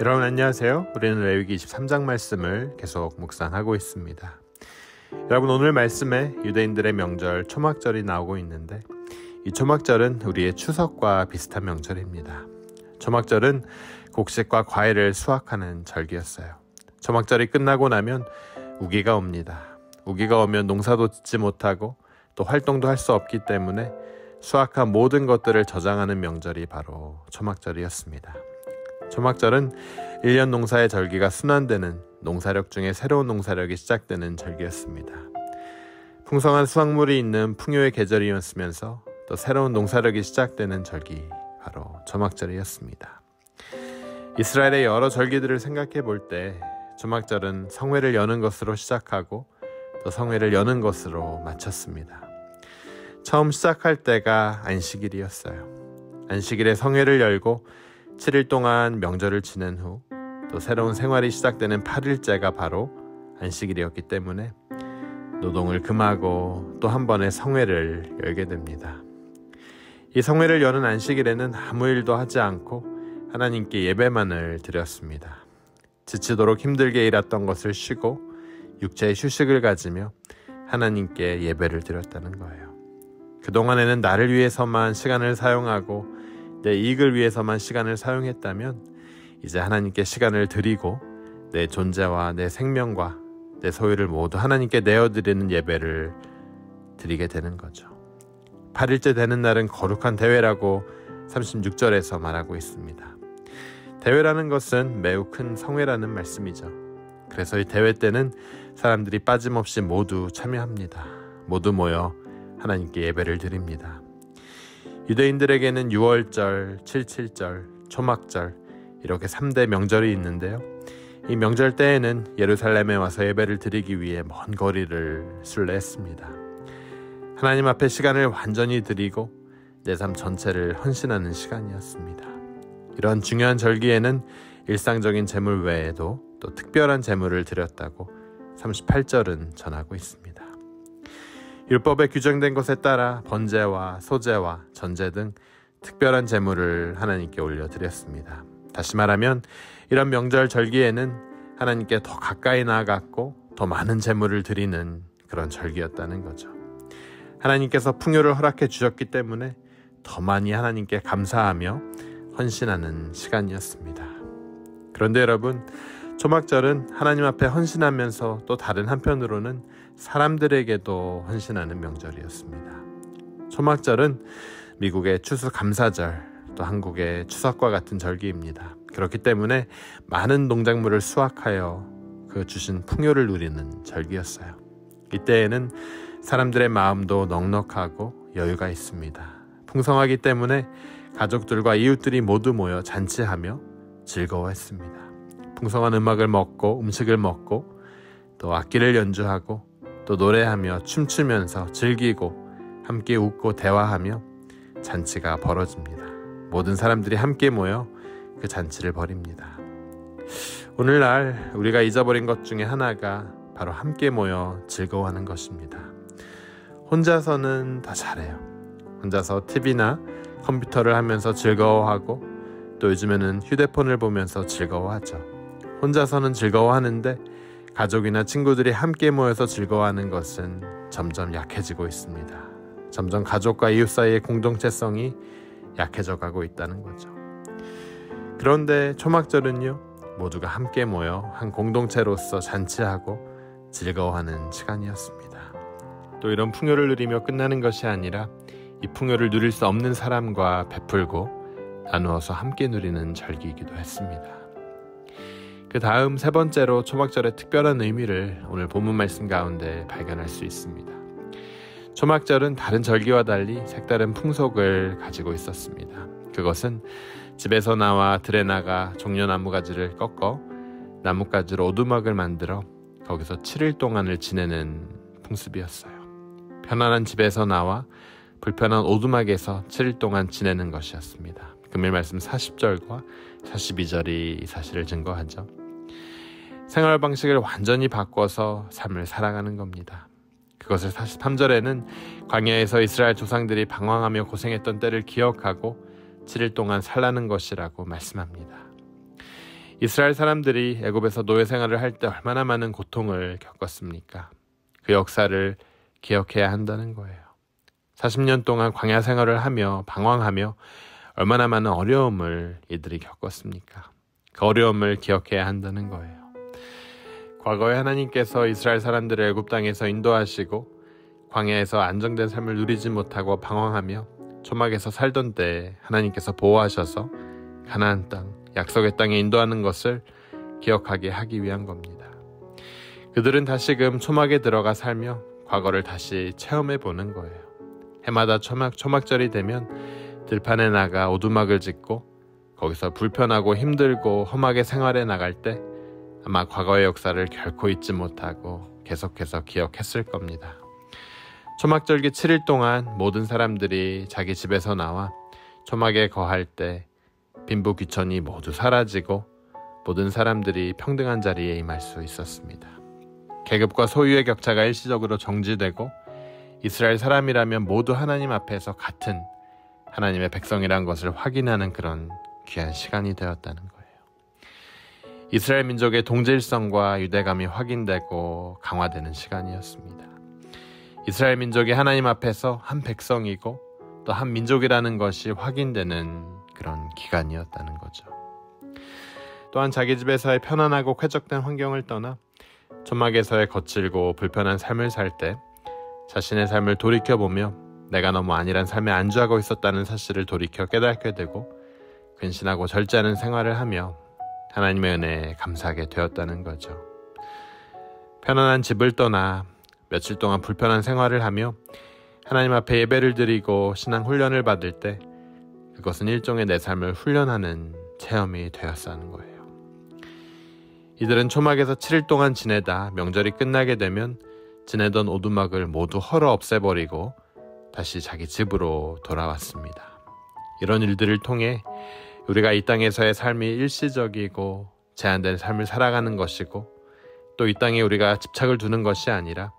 여러분 안녕하세요. 우리는 레위기 23장 말씀을 계속 묵상하고 있습니다. 여러분 오늘 말씀에 유대인들의 명절 초막절이 나오고 있는데 이 초막절은 우리의 추석과 비슷한 명절입니다. 초막절은 곡식과 과일을 수확하는 절기였어요. 초막절이 끝나고 나면 우기가 옵니다. 우기가 오면 농사도 짓지 못하고 또 활동도 할 수 없기 때문에 수확한 모든 것들을 저장하는 명절이 바로 초막절이었습니다. 초막절은 1년 농사의 절기가 순환되는 농사력 중에 새로운 농사력이 시작되는 절기였습니다. 풍성한 수확물이 있는 풍요의 계절이었으면서 또 새로운 농사력이 시작되는 절기 바로 초막절이었습니다. 이스라엘의 여러 절기들을 생각해 볼 때 초막절은 성회를 여는 것으로 시작하고 또 성회를 여는 것으로 마쳤습니다. 처음 시작할 때가 안식일이었어요. 안식일에 성회를 열고 7일 동안 명절을 지낸 후 또 새로운 생활이 시작되는 8일째가 바로 안식일이었기 때문에 노동을 금하고 또 한 번의 성회를 열게 됩니다. 이 성회를 여는 안식일에는 아무 일도 하지 않고 하나님께 예배만을 드렸습니다. 지치도록 힘들게 일했던 것을 쉬고 육체의 휴식을 가지며 하나님께 예배를 드렸다는 거예요. 그동안에는 나를 위해서만 시간을 사용하고 내 이익을 위해서만 시간을 사용했다면 이제 하나님께 시간을 드리고 내 존재와 내 생명과 내 소유를 모두 하나님께 내어드리는 예배를 드리게 되는 거죠. 8일째 되는 날은 거룩한 대회라고 36절에서 말하고 있습니다. 대회라는 것은 매우 큰 성회라는 말씀이죠. 그래서 이 대회 때는 사람들이 빠짐없이 모두 참여합니다. 모두 모여 하나님께 예배를 드립니다. 유대인들에게는 6월절, 77절, 초막절 이렇게 3대 명절이 있는데요. 이 명절 때에는 예루살렘에 와서 예배를 드리기 위해 먼 거리를 순례했습니다. 하나님 앞에 시간을 완전히 드리고 내 삶 전체를 헌신하는 시간이었습니다. 이런 중요한 절기에는 일상적인 제물 외에도 또 특별한 제물을 드렸다고 38절은 전하고 있습니다. 율법에 규정된 것에 따라 번제와 소제와 전제 등 특별한 제물을 하나님께 올려드렸습니다. 다시 말하면 이런 명절 절기에는 하나님께 더 가까이 나아갔고 더 많은 제물을 드리는 그런 절기였다는 거죠. 하나님께서 풍요를 허락해 주셨기 때문에 더 많이 하나님께 감사하며 헌신하는 시간이었습니다. 그런데 여러분, 초막절은 하나님 앞에 헌신하면서 또 다른 한편으로는 사람들에게도 헌신하는 명절이었습니다. 초막절은 미국의 추수감사절, 또 한국의 추석과 같은 절기입니다. 그렇기 때문에 많은 농작물을 수확하여 그 주신 풍요를 누리는 절기였어요. 이때에는 사람들의 마음도 넉넉하고 여유가 있습니다. 풍성하기 때문에 가족들과 이웃들이 모두 모여 잔치하며 즐거워했습니다. 풍성한 음식을 먹고 또 악기를 연주하고 또 노래하며 춤추면서 즐기고 함께 웃고 대화하며 잔치가 벌어집니다. 모든 사람들이 함께 모여 그 잔치를 벌입니다. 오늘날 우리가 잊어버린 것 중에 하나가 바로 함께 모여 즐거워하는 것입니다. 혼자서는 더 잘해요. 혼자서 TV나 컴퓨터를 하면서 즐거워하고 또 요즘에는 휴대폰을 보면서 즐거워하죠. 혼자서는 즐거워하는데 가족이나 친구들이 함께 모여서 즐거워하는 것은 점점 약해지고 있습니다. 점점 가족과 이웃 사이의 공동체성이 약해져 가고 있다는 거죠. 그런데 초막절은요, 모두가 함께 모여 한 공동체로서 잔치하고 즐거워하는 시간이었습니다. 또 이런 풍요를 누리며 끝나는 것이 아니라 이 풍요를 누릴 수 없는 사람과 베풀고 나누어서 함께 누리는 절기이기도 했습니다. 그 다음 세 번째로 초막절의 특별한 의미를 오늘 본문 말씀 가운데 발견할 수 있습니다. 초막절은 다른 절기와 달리 색다른 풍속을 가지고 있었습니다. 그것은 집에서 나와 들에 나가 종려나무가지를 꺾어 나뭇가지로 오두막을 만들어 거기서 7일 동안을 지내는 풍습이었어요. 편안한 집에서 나와 불편한 오두막에서 7일 동안 지내는 것이었습니다. 금일 말씀 40절과 42절이 이 사실을 증거하죠. 생활 방식을 완전히 바꿔서 삶을 살아가는 겁니다. 그것을 43절에는 광야에서 이스라엘 조상들이 방황하며 고생했던 때를 기억하고 7일 동안 살라는 것이라고 말씀합니다. 이스라엘 사람들이 애굽에서 노예 생활을 할 때 얼마나 많은 고통을 겪었습니까? 그 역사를 기억해야 한다는 거예요. 40년 동안 광야 생활을 하며 방황하며 얼마나 많은 어려움을 이들이 겪었습니까? 그 어려움을 기억해야 한다는 거예요. 과거에 하나님께서 이스라엘 사람들을 애굽 땅에서 인도하시고 광야에서 안정된 삶을 누리지 못하고 방황하며 초막에서 살던 때 하나님께서 보호하셔서 가나안 땅, 약속의 땅에 인도하는 것을 기억하게 하기 위한 겁니다. 그들은 다시금 초막에 들어가 살며 과거를 다시 체험해 보는 거예요. 해마다 초막절이 되면 들판에 나가 오두막을 짓고 거기서 불편하고 힘들고 험하게 생활해 나갈 때 아마 과거의 역사를 결코 잊지 못하고 계속해서 기억했을 겁니다. 초막절기 7일 동안 모든 사람들이 자기 집에서 나와 초막에 거할 때 빈부 귀천이 모두 사라지고 모든 사람들이 평등한 자리에 임할 수 있었습니다. 계급과 소유의 격차가 일시적으로 정지되고 이스라엘 사람이라면 모두 하나님 앞에서 같은 하나님의 백성이란 것을 확인하는 그런 귀한 시간이 되었다는 거예요. 이스라엘 민족의 동질성과 유대감이 확인되고 강화되는 시간이었습니다. 이스라엘 민족이 하나님 앞에서 한 백성이고 또 한 민족이라는 것이 확인되는 그런 기간이었다는 거죠. 또한 자기 집에서의 편안하고 쾌적된 환경을 떠나 초막에서의 거칠고 불편한 삶을 살 때 자신의 삶을 돌이켜보며 내가 너무 안일한 삶에 안주하고 있었다는 사실을 돌이켜 깨닫게 되고 근신하고 절제하는 생활을 하며 하나님의 은혜에 감사하게 되었다는 거죠. 편안한 집을 떠나 며칠 동안 불편한 생활을 하며 하나님 앞에 예배를 드리고 신앙 훈련을 받을 때 그것은 일종의 내 삶을 훈련하는 체험이 되었다는 거예요. 이들은 초막에서 7일 동안 지내다 명절이 끝나게 되면 지내던 오두막을 모두 헐어 없애버리고 다시 자기 집으로 돌아왔습니다. 이런 일들을 통해 우리가 이 땅에서의 삶이 일시적이고 제한된 삶을 살아가는 것이고 또 이 땅에 우리가 집착을 두는 것이 아니라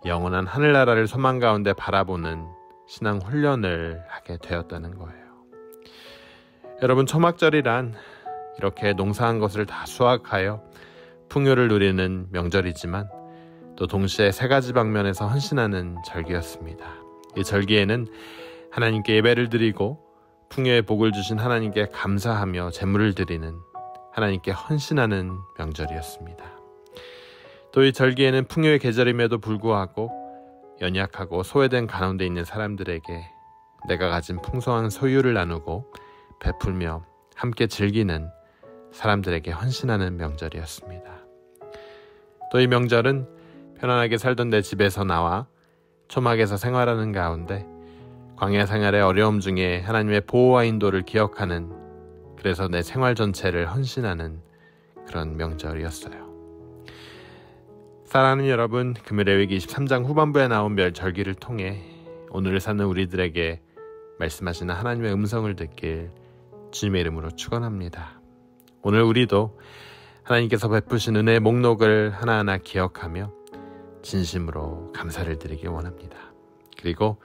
영원한 하늘나라를 소망 가운데 바라보는 신앙 훈련을 하게 되었다는 거예요. 여러분, 초막절이란 이렇게 농사한 것을 다 수확하여 풍요를 누리는 명절이지만 또 동시에 세 가지 방면에서 헌신하는 절기였습니다. 이 절기에는 하나님께 예배를 드리고 풍요의 복을 주신 하나님께 감사하며 제물을 드리는 하나님께 헌신하는 명절이었습니다. 또 이 절기에는 풍요의 계절임에도 불구하고 연약하고 소외된 가운데 있는 사람들에게 내가 가진 풍성한 소유를 나누고 베풀며 함께 즐기는 사람들에게 헌신하는 명절이었습니다. 또 이 명절은 편안하게 살던 내 집에서 나와 초막에서 생활하는 가운데 광야 생활의 어려움 중에 하나님의 보호와 인도를 기억하는, 그래서 내 생활 전체를 헌신하는 그런 명절이었어요. 사랑하는 여러분, 금요일레위기 23장 후반부에 나온 절기를 통해 오늘을 사는 우리들에게 말씀하시는 하나님의 음성을 듣길 주님의 이름으로 축원합니다. 오늘 우리도 하나님께서 베푸신 은혜의 목록을 하나하나 기억하며 진심으로 감사를 드리기 원합니다. 그리고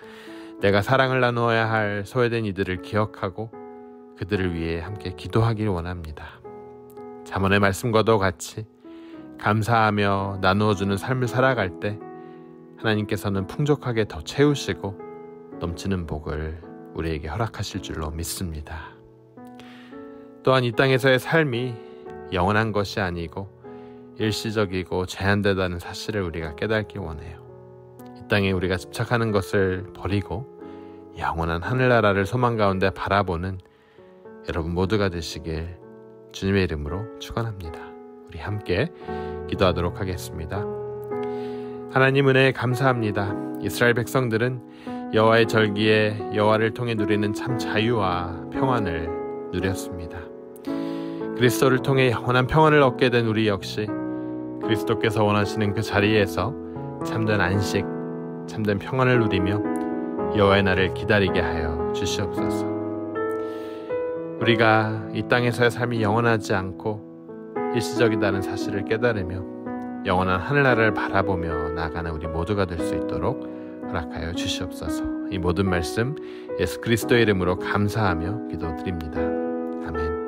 내가 사랑을 나누어야 할 소외된 이들을 기억하고 그들을 위해 함께 기도하길 원합니다. 잠언의 말씀과도 같이 감사하며 나누어주는 삶을 살아갈 때 하나님께서는 풍족하게 더 채우시고 넘치는 복을 우리에게 허락하실 줄로 믿습니다. 또한 이 땅에서의 삶이 영원한 것이 아니고 일시적이고 제한되다는 사실을 우리가 깨닫기 원해요. 이 땅에 우리가 집착하는 것을 버리고 영원한 하늘나라를 소망 가운데 바라보는 여러분 모두가 되시길 주님의 이름으로 축원합니다. 우리 함께 기도하도록 하겠습니다. 하나님 은혜에 감사합니다. 이스라엘 백성들은 여호와의 절기에 여호와를 통해 누리는 참 자유와 평안을 누렸습니다. 그리스도를 통해 영원한 평안을 얻게 된 우리 역시 그리스도께서 원하시는 그 자리에서 참된 안식, 참된 평안을 누리며 여호와의 날을 기다리게 하여 주시옵소서. 우리가 이 땅에서의 삶이 영원하지 않고 일시적이다는 사실을 깨달으며 영원한 하늘나라를 바라보며 나아가는 우리 모두가 될 수 있도록 허락하여 주시옵소서. 이 모든 말씀 예수 그리스도의 이름으로 감사하며 기도드립니다. 아멘.